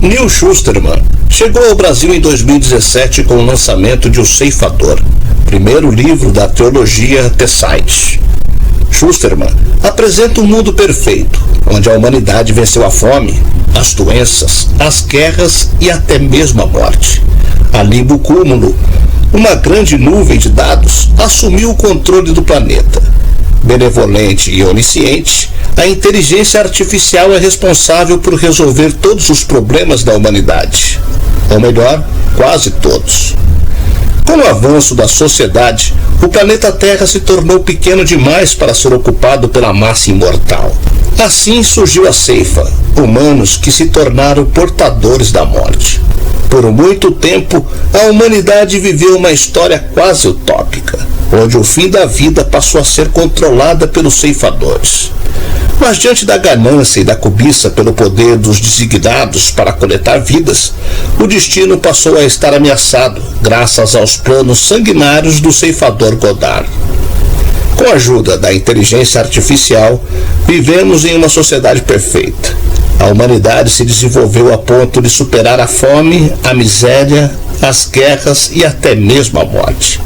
Neil Shusterman chegou ao Brasil em 2017 com o lançamento de O Ceifador, primeiro livro da trilogia Tesside. Shusterman apresenta um mundo perfeito, onde a humanidade venceu a fome, as doenças, as guerras e até mesmo a morte. Ali no cúmulo, uma grande nuvem de dados assumiu o controle do planeta. Benevolente e onisciente, a inteligência artificial é responsável por resolver todos os problemas da humanidade. Ou melhor, quase todos. Com o avanço da sociedade, o planeta Terra se tornou pequeno demais para ser ocupado pela massa imortal. Assim surgiu a ceifa, humanos que se tornaram portadores da morte. Por muito tempo, a humanidade viveu uma história quase utópica, onde o fim da vida passou a ser controlada pelos ceifadores. Mas diante da ganância e da cobiça pelo poder dos designados para coletar vidas, o destino passou a estar ameaçado, graças aos planos sanguinários do ceifador Godard. Com a ajuda da inteligência artificial, vivemos em uma sociedade perfeita. A humanidade se desenvolveu a ponto de superar a fome, a miséria, as guerras e até mesmo a morte.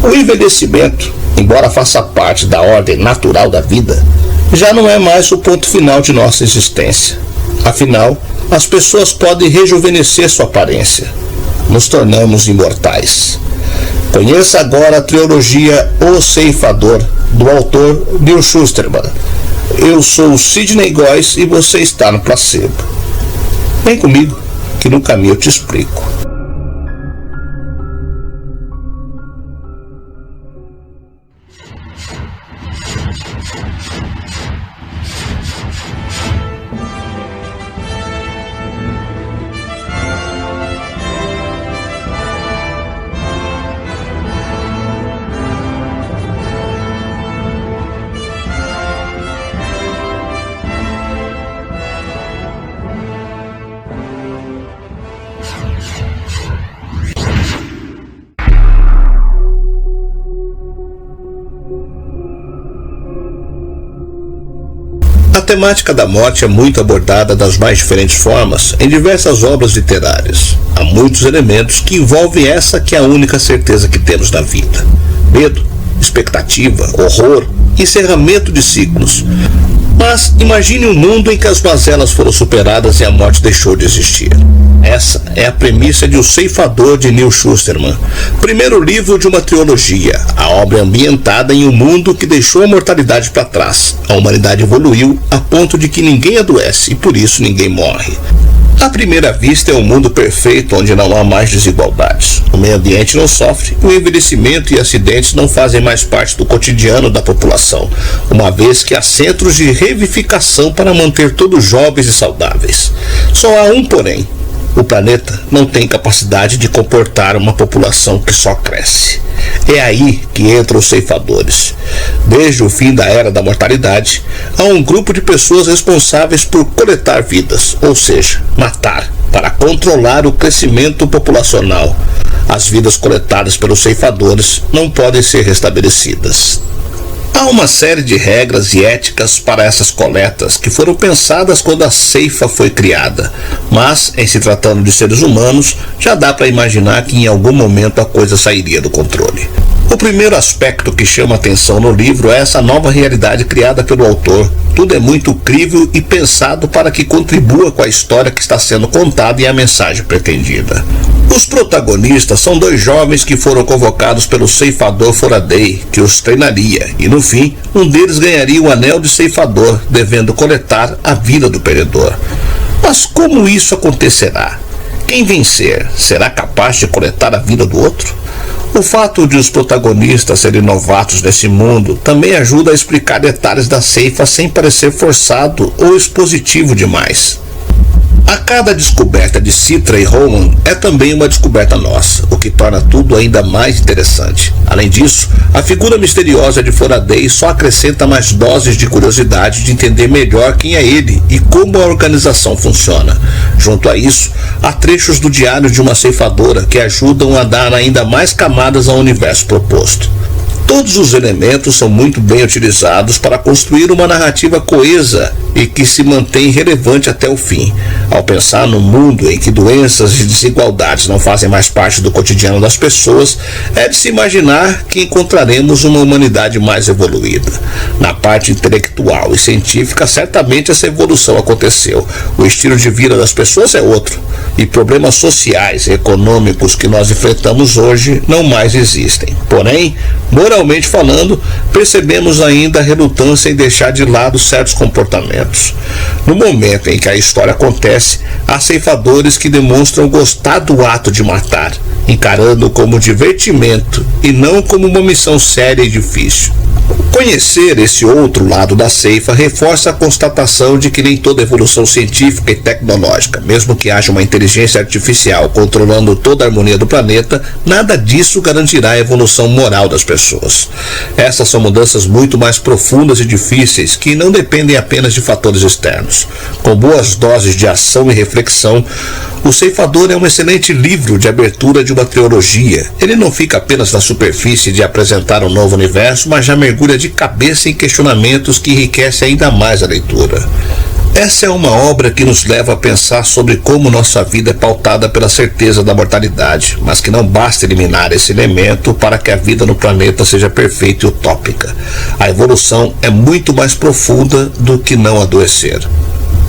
O envelhecimento, embora faça parte da ordem natural da vida, já não é mais o ponto final de nossa existência. Afinal, as pessoas podem rejuvenescer sua aparência. Nos tornamos imortais. Conheça agora a trilogia O Ceifador, do autor Neil Shusterman. Eu sou o Sidney Góes e você está no Placebo. Vem comigo, que no caminho eu te explico. A temática da morte é muito abordada das mais diferentes formas em diversas obras literárias. Há muitos elementos que envolvem essa que é a única certeza que temos na vida: medo, expectativa, horror, encerramento de ciclos. Mas imagine um mundo em que as mazelas foram superadas e a morte deixou de existir. Essa é a premissa de O Ceifador, de Neil Shusterman, primeiro livro de uma trilogia, a obra ambientada em um mundo que deixou a mortalidade para trás. A humanidade evoluiu a ponto de que ninguém adoece e por isso ninguém morre. À primeira vista é um mundo perfeito onde não há mais desigualdades. O meio ambiente não sofre, o envelhecimento e acidentes não fazem mais parte do cotidiano da população, uma vez que há centros de revivificação para manter todos jovens e saudáveis. Só há um porém: o planeta não tem capacidade de comportar uma população que só cresce. É aí que entram os ceifadores. Desde o fim da Era da Mortalidade, há um grupo de pessoas responsáveis por coletar vidas, ou seja, matar, para controlar o crescimento populacional. As vidas coletadas pelos ceifadores não podem ser restabelecidas. Há uma série de regras e éticas para essas coletas que foram pensadas quando a ceifa foi criada, mas, em se tratando de seres humanos, já dá para imaginar que em algum momento a coisa sairia do controle. O primeiro aspecto que chama atenção no livro é essa nova realidade criada pelo autor. Tudo é muito crível e pensado para que contribua com a história que está sendo contada e a mensagem pretendida. Os protagonistas são dois jovens que foram convocados pelo ceifador Faraday, que os treinaria, e no fim, um deles ganharia o anel de ceifador, devendo coletar a vida do perdedor. Mas como isso acontecerá? Quem vencer será capaz de coletar a vida do outro? O fato de os protagonistas serem novatos nesse mundo também ajuda a explicar detalhes da ceifa sem parecer forçado ou expositivo demais. A cada descoberta de Citra e Roman é também uma descoberta nossa, o que torna tudo ainda mais interessante. Além disso, a figura misteriosa de Faraday só acrescenta mais doses de curiosidade de entender melhor quem é ele e como a organização funciona. Junto a isso, há trechos do diário de uma ceifadora que ajudam a dar ainda mais camadas ao universo proposto. Todos os elementos são muito bem utilizados para construir uma narrativa coesa e que se mantém relevante até o fim. Ao pensar num mundo em que doenças e desigualdades não fazem mais parte do cotidiano das pessoas, é de se imaginar que encontraremos uma humanidade mais evoluída. Na parte intelectual e científica, certamente essa evolução aconteceu. O estilo de vida das pessoas é outro, e problemas sociais e econômicos que nós enfrentamos hoje não mais existem. Porém, moralmente falando, percebemos ainda a relutância em deixar de lado certos comportamentos. No momento em que a história acontece, há ceifadores que demonstram gostar do ato de matar, encarando como divertimento e não como uma missão séria e difícil. Conhecer esse outro lado da ceifa reforça a constatação de que nem toda evolução científica e tecnológica, mesmo que haja uma inteligência artificial controlando toda a harmonia do planeta, nada disso garantirá a evolução moral das pessoas. Essas são mudanças muito mais profundas e difíceis que não dependem apenas de fatores externos. Com boas doses de ação e reflexão, O Ceifador é um excelente livro de abertura de uma trilogia. Ele não fica apenas na superfície de apresentar um novo universo, mas já mergulha de cabeça em questionamentos que enriquecem ainda mais a leitura. Essa é uma obra que nos leva a pensar sobre como nossa vida é pautada pela certeza da mortalidade, mas que não basta eliminar esse elemento para que a vida no planeta seja perfeita e utópica. A evolução é muito mais profunda do que não adoecer.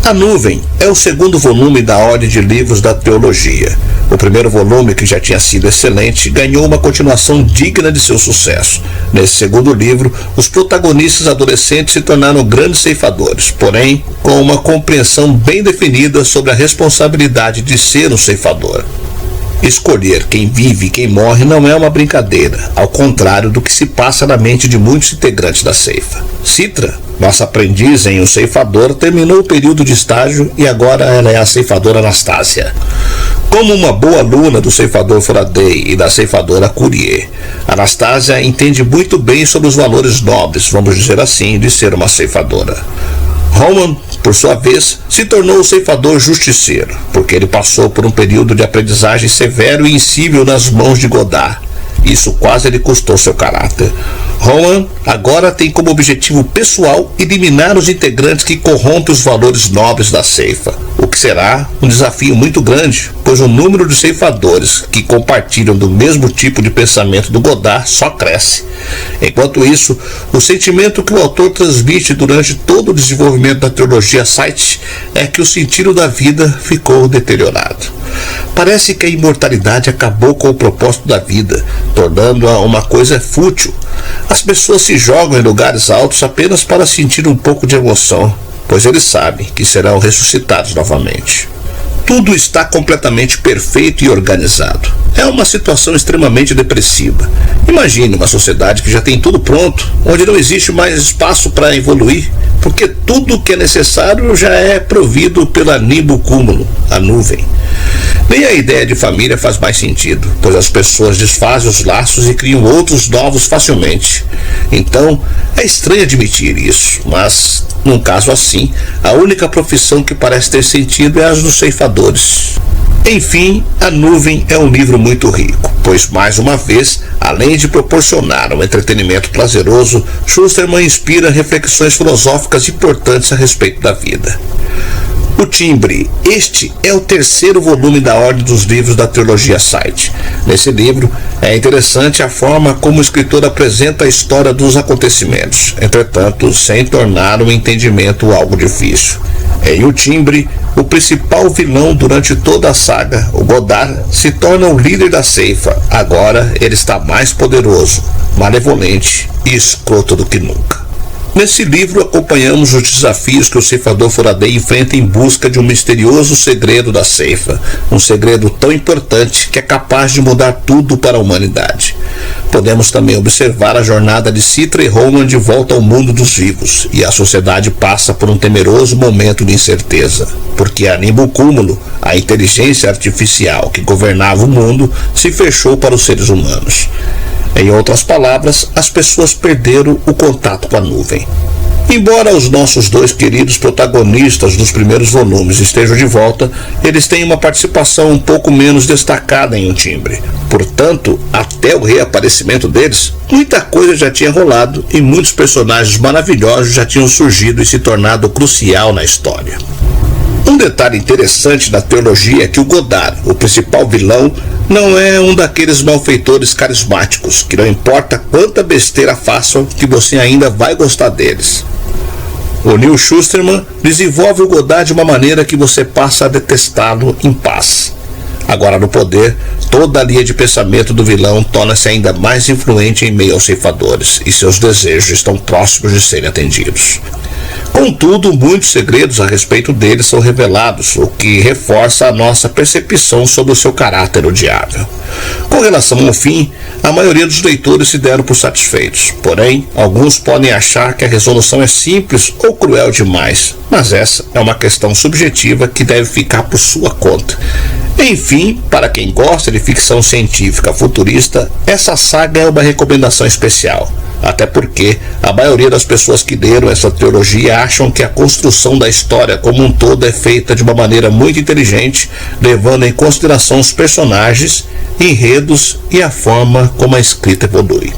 A Nuvem é o segundo volume da ordem de livros da teologia. O primeiro volume, que já tinha sido excelente, ganhou uma continuação digna de seu sucesso. Nesse segundo livro, os protagonistas adolescentes se tornaram grandes ceifadores, porém com uma compreensão bem definida sobre a responsabilidade de ser um ceifador. Escolher quem vive e quem morre não é uma brincadeira, ao contrário do que se passa na mente de muitos integrantes da ceifa. Citra, nossa aprendiz em O Ceifador, terminou o período de estágio e agora ela é a ceifadora Anastácia. Como uma boa aluna do ceifador Faraday e da ceifadora Courier, Anastácia entende muito bem sobre os valores nobres, vamos dizer assim, de ser uma ceifadora. Roman, por sua vez, se tornou o ceifador justiceiro, porque ele passou por um período de aprendizagem severo e insível nas mãos de Godard. Isso quase lhe custou seu caráter. Roman agora tem como objetivo pessoal eliminar os integrantes que corrompem os valores nobres da ceifa, o que será um desafio muito grande, pois o número de ceifadores que compartilham do mesmo tipo de pensamento do Godard só cresce. Enquanto isso, o sentimento que o autor transmite durante todo o desenvolvimento da trilogia Sight é que o sentido da vida ficou deteriorado. Parece que a imortalidade acabou com o propósito da vida, tornando-a uma coisa fútil. As pessoas se jogam em lugares altos apenas para sentir um pouco de emoção, pois eles sabem que serão ressuscitados novamente. Tudo está completamente perfeito e organizado. É uma situação extremamente depressiva. Imagine uma sociedade que já tem tudo pronto, onde não existe mais espaço para evoluir, porque tudo o que é necessário já é provido pela Nimbo Cúmulo, a nuvem. Nem a ideia de família faz mais sentido, pois as pessoas desfazem os laços e criam outros novos facilmente. Então, é estranho admitir isso, mas, num caso assim, a única profissão que parece ter sentido é a dos ceifadores. Enfim, A Nuvem é um livro muito rico, pois, mais uma vez, além de proporcionar um entretenimento prazeroso, Schusterman inspira reflexões filosóficas importantes a respeito da vida. O Timbre. Este é o terceiro volume da ordem dos livros da trilogia Sight. Nesse livro, é interessante a forma como o escritor apresenta a história dos acontecimentos, entretanto, sem tornar o entendimento algo difícil. Em O Timbre, o principal vilão durante toda a saga, o Godard, se torna o líder da ceifa. Agora ele está mais poderoso, malevolente e escroto do que nunca. Nesse livro, acompanhamos os desafios que o ceifador Faraday enfrenta em busca de um misterioso segredo da ceifa, um segredo tão importante que é capaz de mudar tudo para a humanidade. Podemos também observar a jornada de Citra e Roman de volta ao mundo dos vivos, e a sociedade passa por um temeroso momento de incerteza, porque a Nimbo Cúmulo, a inteligência artificial que governava o mundo, se fechou para os seres humanos. Em outras palavras, as pessoas perderam o contato com a nuvem. Embora os nossos dois queridos protagonistas dos primeiros volumes estejam de volta, eles têm uma participação um pouco menos destacada em Um Timbre. Portanto, até o reaparecimento deles, muita coisa já tinha rolado e muitos personagens maravilhosos já tinham surgido e se tornado crucial na história. Um detalhe interessante da trilogia é que o Godard, o principal vilão, não é um daqueles malfeitores carismáticos, que não importa quanta besteira façam, que você ainda vai gostar deles. O Neil Shusterman desenvolve o Godard de uma maneira que você passa a detestá-lo em paz. Agora no poder, toda a linha de pensamento do vilão torna-se ainda mais influente em meio aos ceifadores, e seus desejos estão próximos de serem atendidos. Contudo, muitos segredos a respeito dele são revelados, o que reforça a nossa percepção sobre o seu caráter odiável. Com relação ao fim, a maioria dos leitores se deram por satisfeitos. Porém, alguns podem achar que a resolução é simples ou cruel demais, mas essa é uma questão subjetiva que deve ficar por sua conta. Enfim, para quem gosta de ficção científica futurista, essa saga é uma recomendação especial. Até porque a maioria das pessoas que leram essa trilogia acham que a construção da história como um todo é feita de uma maneira muito inteligente, levando em consideração os personagens, enredos e a forma como a escrita evolui.